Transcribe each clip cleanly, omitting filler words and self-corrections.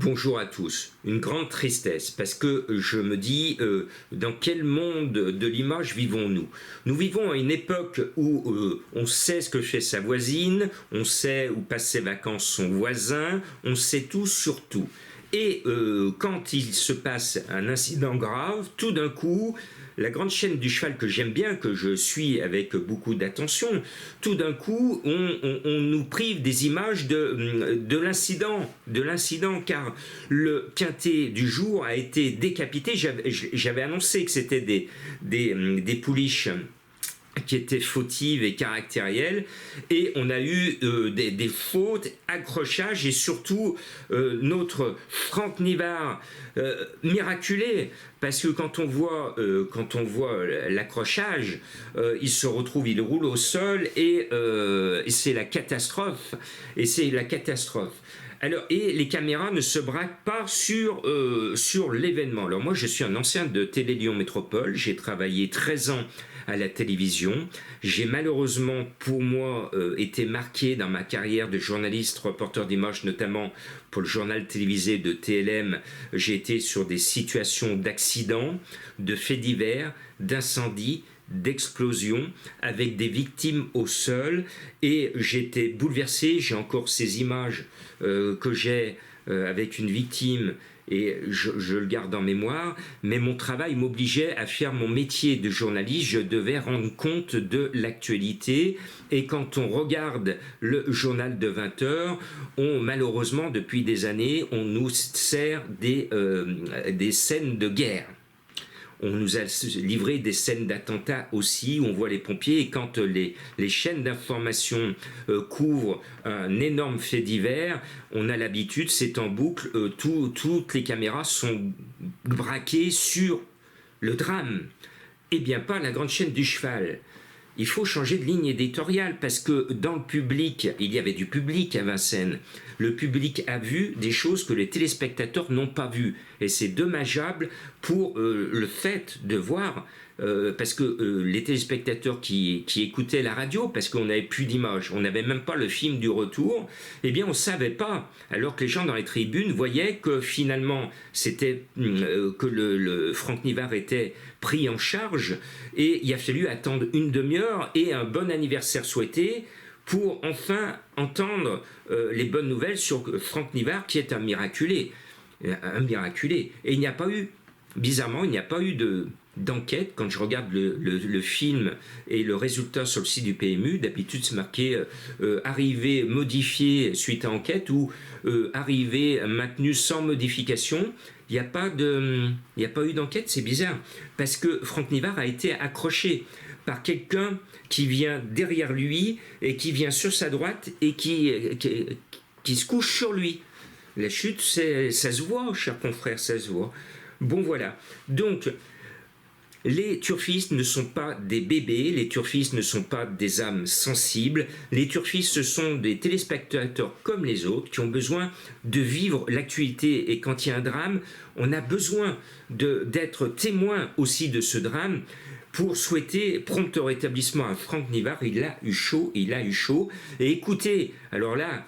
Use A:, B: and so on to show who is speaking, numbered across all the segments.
A: Bonjour à tous. Une grande tristesse parce que je me dis dans quel monde de l'image vivons-nous? Nous vivons à une époque où on sait ce que fait sa voisine, on sait où passe ses vacances son voisin, on sait tout sur tout. Et quand il se passe un incident grave, tout d'un coup, la grande chaîne du cheval que j'aime bien, que je suis avec beaucoup d'attention, tout d'un coup, on nous prive des images de l'incident, car le quintet du jour a été décapité. J'avais annoncé que c'était des pouliches qui étaient fautives et caractérielles, et on a eu des fautes, accrochages, et surtout notre Franck Nivard miraculé, parce que quand on voit l'accrochage, il se retrouve, il roule au sol, et c'est la catastrophe, Alors, et les caméras ne se braquent pas sur l'événement. Alors moi, je suis un ancien de Télé Lyon Métropole, j'ai travaillé 13 ans à la télévision. J'ai malheureusement, pour moi, été marqué dans ma carrière de journaliste, reporter d'images, notamment pour le journal télévisé de TLM. J'ai été sur des situations d'accidents, de faits divers, d'incendies, d'explosions, avec des victimes au sol, et j'étais bouleversé. J'ai encore ces images que j'ai avec une victime, et je le garde en mémoire, mais mon travail m'obligeait à faire mon métier de journaliste. Je devais rendre compte de l'actualité, et quand on regarde le journal de 20 heures, malheureusement, depuis des années, on nous sert des scènes de guerre. On nous a livré des scènes d'attentats aussi, où on voit les pompiers, et quand les chaînes d'information couvrent un énorme fait divers, on a l'habitude, c'est en boucle, toutes les caméras sont braquées sur le drame. Eh bien pas la grande chaîne du cheval. Il faut changer de ligne éditoriale, parce que dans le public, il y avait du public à Vincennes. Le public a vu des choses que les téléspectateurs n'ont pas vues. Et c'est dommageable pour le fait de voir, parce que les téléspectateurs qui écoutaient la radio, parce qu'on n'avait plus d'images, on n'avait même pas le film du retour, eh bien on ne savait pas. Alors que les gens dans les tribunes voyaient que finalement, c'était que le Franck Nivard était pris en charge, et il a fallu attendre une demi-heure et un bon anniversaire souhaité pour enfin entendre les bonnes nouvelles sur Franck Nivard, qui est un miraculé. Et il n'y a pas eu, bizarrement, il n'y a pas eu d'enquête. Quand je regarde le film et le résultat sur le site du PMU, d'habitude c'est marqué arrivé modifié suite à enquête, ou arrivé maintenu sans modification. Il n'y a pas eu d'enquête, c'est bizarre, parce que Franck Nivard a été accroché par quelqu'un qui vient derrière lui, et qui vient sur sa droite, et qui se couche sur lui. La chute, ça se voit, cher confrère, ça se voit. Bon, voilà. Donc, les turfistes ne sont pas des bébés, les turfistes ne sont pas des âmes sensibles. Les turfistes, ce sont des téléspectateurs comme les autres, qui ont besoin de vivre l'actualité. Et quand il y a un drame, on a besoin d'être témoin aussi de ce drame, pour souhaiter prompt rétablissement à Franck Nivard. Il a eu chaud. Et écoutez, alors là,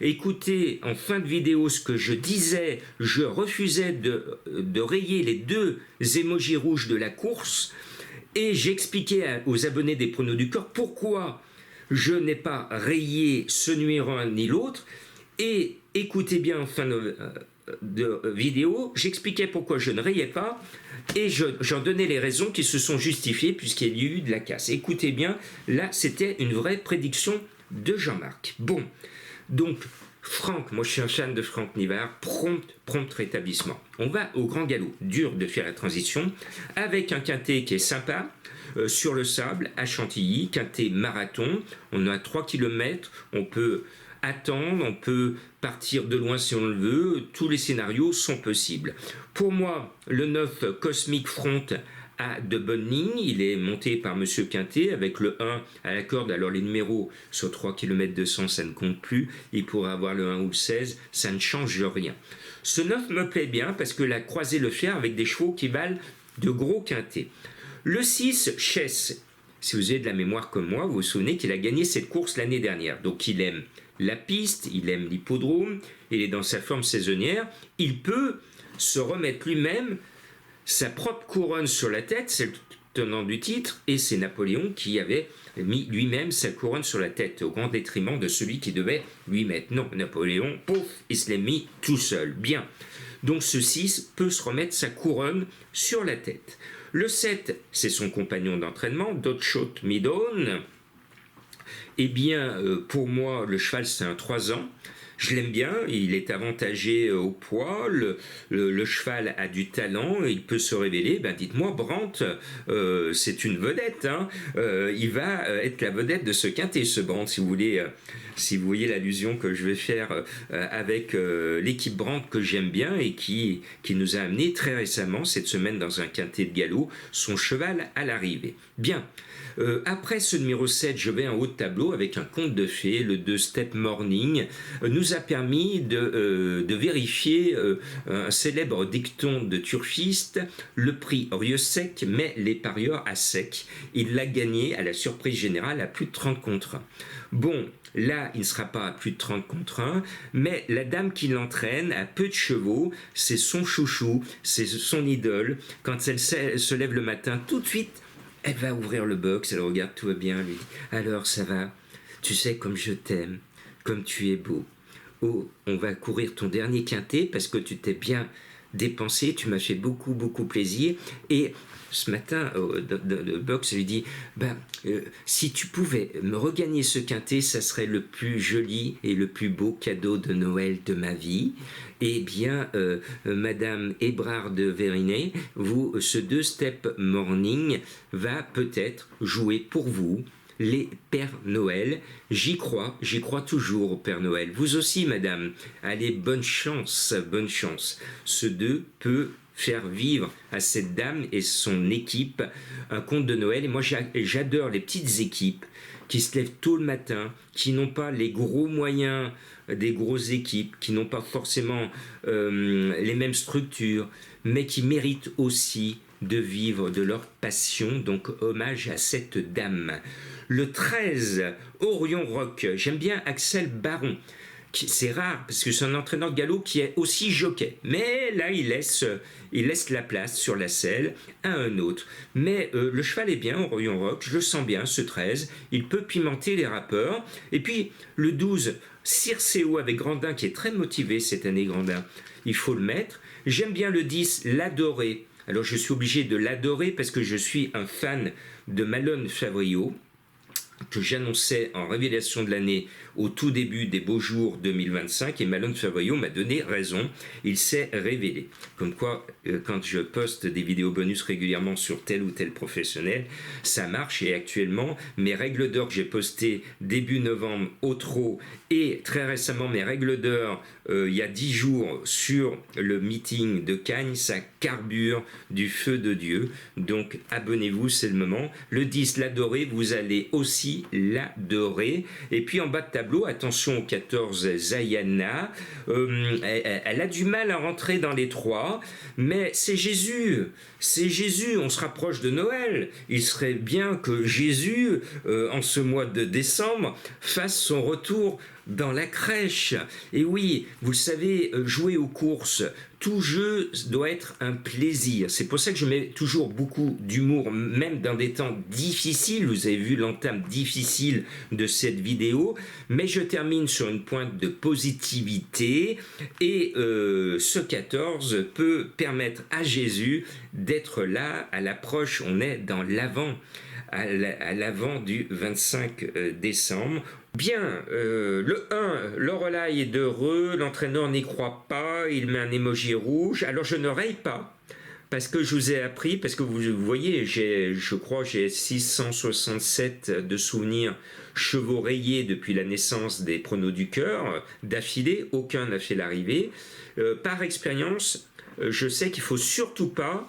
A: écoutez en fin de vidéo ce que je disais. Je refusais de rayer les 2 émojis rouges de la course, et j'expliquais aux abonnés des Pronos du Cœur pourquoi je n'ai pas rayé ce numéro 1 ni l'autre. Et écoutez bien en fin de vidéo, j'expliquais pourquoi je ne rayais pas, et j'en donnais les raisons qui se sont justifiées, puisqu'il y a eu de la casse. Écoutez bien, là c'était une vraie prédiction de Jean-Marc. Bon, donc Franck, moi je suis un fan de Franck Nivard, prompt rétablissement. On va au grand galop, dur de faire la transition, avec un quintet qui est sympa, sur le sable, à Chantilly, quintet marathon. On a 3 km, on peut attendre, on peut partir de loin si on le veut, tous les scénarios sont possibles. Pour moi, le 9 Cosmic Front a de bonnes lignes, il est monté par Monsieur Quintet avec le 1 à la corde. Alors les numéros sur 3 km 200, ça ne compte plus, il pourrait avoir le 1 ou le 16, ça ne change rien. Ce 9 me plaît bien parce que la croisée le fer avec des chevaux qui valent de gros quintets. Le 6 Chess, si vous avez de la mémoire comme moi, vous vous souvenez qu'il a gagné cette course l'année dernière, donc il aime la piste, il aime l'hippodrome, il est dans sa forme saisonnière, il peut se remettre lui-même sa propre couronne sur la tête, c'est le tenant du titre, et c'est Napoléon qui avait mis lui-même sa couronne sur la tête, au grand détriment de celui qui devait lui mettre. Non, Napoléon, pouf, il se l'est mis tout seul. Bien. Donc ceci peut se remettre sa couronne sur la tête. Le 7, c'est son compagnon d'entraînement, Dodshot Midone. Eh bien, pour moi, le cheval, c'est un 3 ans. Je l'aime bien, il est avantagé au poids, le cheval a du talent, il peut se révéler. Ben dites-moi, Brandt, c'est une vedette, hein. Il va être la vedette de ce quintet, ce Brandt, si vous voulez, si vous voyez l'allusion que je vais faire avec l'équipe Brandt que j'aime bien et qui nous a amené très récemment, cette semaine, dans un quintet de galop, son cheval à l'arrivée. Bien. Après ce numéro 7, je vais en haut de tableau avec un conte de fées, le 2 Step Morning, nous a permis de vérifier un célèbre dicton de turfiste, le prix Orieux sec met les parieurs à sec. Il l'a gagné à la surprise générale à plus de 30 contre 1. Bon, là, il ne sera pas à plus de 30 contre 1, mais la dame qui l'entraîne a peu de chevaux, c'est son chouchou, c'est son idole. Quand elle se lève le matin, tout de suite, elle va ouvrir le box, elle regarde, tout va bien, lui dit « Alors, ça va? Tu sais comme je t'aime, comme tu es beau. Oh, on va courir ton dernier quintet parce que tu t'es bien dépensé, tu m'as fait beaucoup, beaucoup plaisir. » Et ce matin, le box lui dit si tu pouvais me regagner ce quintet, ça serait le plus joli et le plus beau cadeau de Noël de ma vie. Eh bien, Madame Hébrard de Vérinet, ce 2 Step Morning va peut-être jouer pour vous les Pères Noël. J'y crois toujours au Père Noël. Vous aussi, Madame. Allez, bonne chance, bonne chance. Ce 2 peut faire vivre à cette dame et son équipe un conte de Noël. Et moi, j'adore les petites équipes qui se lèvent tôt le matin, qui n'ont pas les gros moyens des grosses équipes, qui n'ont pas forcément les mêmes structures, mais qui méritent aussi de vivre de leur passion. Donc, hommage à cette dame. Le 13, Orion Rock. J'aime bien Axel Baron. C'est rare, parce que c'est un entraîneur de galop qui est aussi jockey. Mais là, il laisse la place sur la selle à un autre. Mais le cheval est bien, Orion Rock, je le sens bien, ce 13. Il peut pimenter les rappeurs. Et puis, le 12, Circeo avec Grandin, qui est très motivé cette année, Grandin. Il faut le mettre. J'aime bien le 10, l'Adoré. Alors, je suis obligé de l'adorer parce que je suis un fan de Malone Favrio, que j'annonçais en révélation de l'année au tout début des beaux jours 2025, et Malone Favrio m'a donné raison, il s'est révélé. Comme quoi, quand je poste des vidéos bonus régulièrement sur tel ou tel professionnel, ça marche, et actuellement, mes règles d'or que j'ai postées début novembre au trot, et très récemment mes règles d'or il y a 10 jours sur le meeting de Cagnes, ça carbure du feu de Dieu. Donc abonnez-vous, c'est le moment. Le 10, l'Adoré, vous allez aussi l'adorer. Et puis en bas de tableau, attention au 14, Zayana. Elle a du mal à rentrer dans les 3, mais c'est Jésus, on se rapproche de Noël. Il serait bien que Jésus, en ce mois de décembre, fasse son retour dans la crèche. Et oui, vous le savez, jouer aux courses, tout jeu doit être un plaisir. C'est pour ça que je mets toujours beaucoup d'humour, même dans des temps difficiles. Vous avez vu l'entame difficile de cette vidéo, mais je termine sur une pointe de positivité. Et ce 14 peut permettre à Jésus d'être là à l'approche. On est dans l'avant, à l'avant du 25 décembre. Bien, le 1, Lorelai est heureux, l'entraîneur n'y croit pas, il met un emoji rouge. Alors je ne raye pas, parce que je vous ai appris, parce que vous voyez, je crois j'ai 667 de souvenirs chevaux rayés depuis la naissance des pronos du cœur, d'affilée, aucun n'a fait l'arrivée. Par expérience, je sais qu'il ne faut surtout pas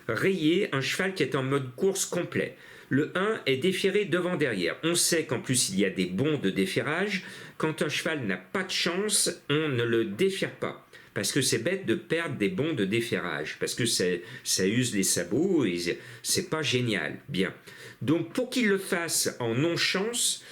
A: rayer un cheval qui est en mode course complet. Le 1 est déféré devant-derrière. On sait qu'en plus il y a des bons de déferrage. Quand un cheval n'a pas de chance, on ne le défère pas. Parce que c'est bête de perdre des bons de déferrage. Parce que ça use les sabots et c'est pas génial. Bien. Donc pour qu'il le fasse en non-chance,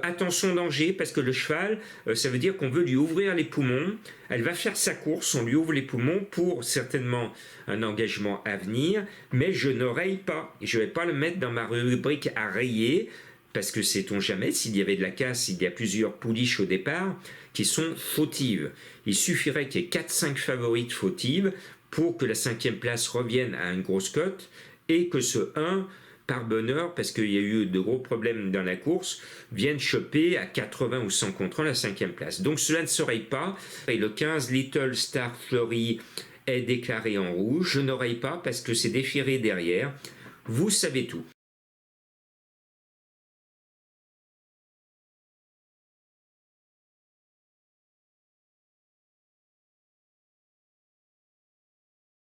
A: attention danger, parce que le cheval, ça veut dire qu'on veut lui ouvrir les poumons. Elle va faire sa course, on lui ouvre les poumons pour certainement un engagement à venir, mais je ne raye pas. Je ne vais pas le mettre dans ma rubrique à rayer, parce que sait-on jamais, s'il y avait de la casse, il y a plusieurs pouliches au départ qui sont fautives. Il suffirait qu'il y ait 4-5 favorites fautives pour que la 5e place revienne à une grosse cote et que ce 1, par bonheur, parce qu'il y a eu de gros problèmes dans la course, vienne choper à 80 ou 100 contre 1 la 5e place. Donc cela ne se raye pas. Et le 15 Little Star Fleury est déclaré en rouge. Je ne raye pas parce que c'est déféré derrière. Vous savez tout.